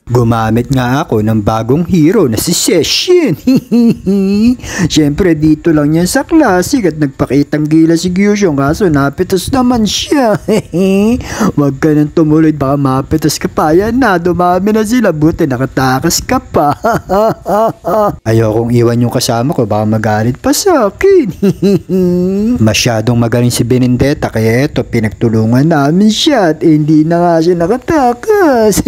Gumamit nga ako ng bagong hero na si Session. Siyempre dito lang yan sa classic at nagpakitang gila si Gyushon kaso napitas naman siya. Huwag ka nang tumuloy baka mapitas ka pa. Yan na, dumami na sila. Buti nakatakas ka pa. Ayokong iwan yung kasama ko baka magalit pa sa akin. Masyadong magaling si Benedetta kaya eto pinagtulungan namin siya at hindi na nga siya nakatakas.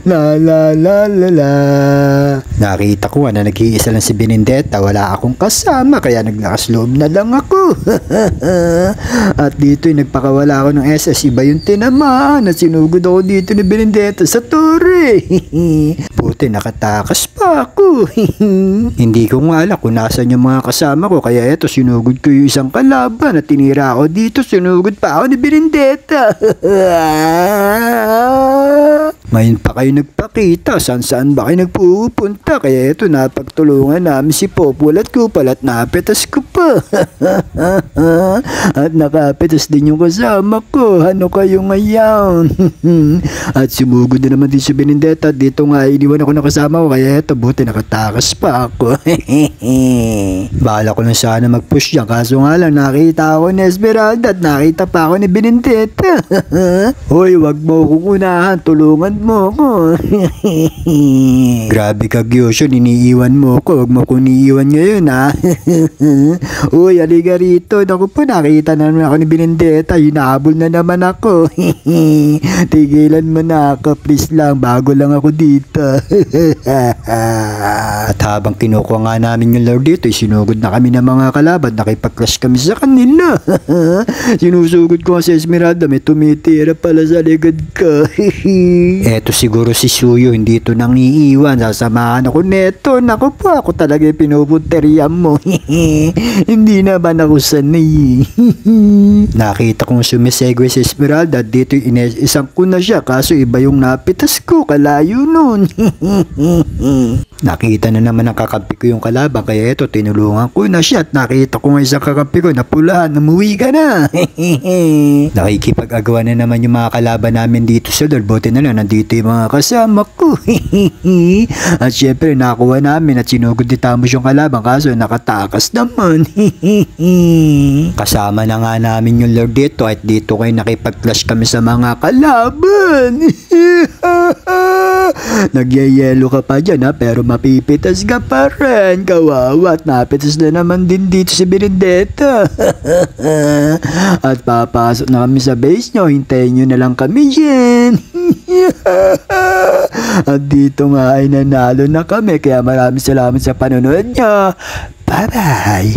La la la la la. Nakita ko na nag-iisa lang si Benedetta, wala akong kasama kaya naglakas loob na lang ako. At dito nagpakawala ako ng SS, iba yung tinamaan at sinugod ako dito ni Benedetta sa torre. Buti nakatakas pa ako. Hindi ko nga alam kung nasan yung mga kasama ko kaya eto sinugod ko yung isang kalaban at tinira ako dito, sinugod pa ako ni Benedetta. Ngayon pa kayo nagpakita, saan ba kayo nagpupunta? Kaya ito napagtulungan namin si Popol at Kupal at napitas ko pa. At nakapitas din yung kasama ko. Ano kayo ngayon? At sumugod na naman din si Benedetta. Dito nga iniwan ako ng kasama ko kaya ito buti nakatakas pa ako. Bahala ko lang sana mag-push dyan kaso nga lang nakita ako ni Esmeralda at nakita pa ako ni Benedetta. Hoy, wag mo kong unahan, tulungan mo ko. Grabe ka Gyushon, iniiwan mo ko. Huwag mo kong iniiwan ngayon ha. Uy, aliga rito. Naku po, nakita na naman ako ni Benedetta. Hinahabol na naman ako. Tigilan mo na ako. Please lang, bago lang ako dito. At habang kinukuha nga namin yung Lord dito, sinugod na kami ng mga kalaban. Nakipag-crush kami sa kanila. Sinusugod ko nga si Esmeralda. May tumitira pala sa likod ko. Eto siguro si Suyo, hindi ito nang iiwan. Sasamahan ako neto. Naku po, ako talaga yung pinupunteriyan mo. Hindi na ba ako sanay? Nakita kong sumisegway si Esmeralda. Dito isang ko na siya. Kaso iba yung napitas ko. Kalayo nun. Nakita na naman ang kakampi ko yung kalaban. Kaya eto, tinulungan ko na siya. At nakita ko nga isang kakampi ko na pulahan. Umuwi ka na. Nakikipag-agawa na naman yung mga kalaban namin dito sa Lord. Buti na lang, nandito yung mga kasama ko. At syempre, nakuha namin at sinugod ni Tamos yung kalaban. Kaso nakatakas naman. Kasama na nga namin yung Lord dito. At dito kayo nakipag-clash kami sa mga kalaban. Nagyayelo ka pa dyan ha, pero mapipitas ka pa rin. Kawawa at napitas na naman din dito si Benedetta. At papasok na kami sa base nyo. Hintayin nyo na lang kami dyan. At dito nga ay nanalo na kami. Kaya maraming salamat sa panonood nyo. Bye bye.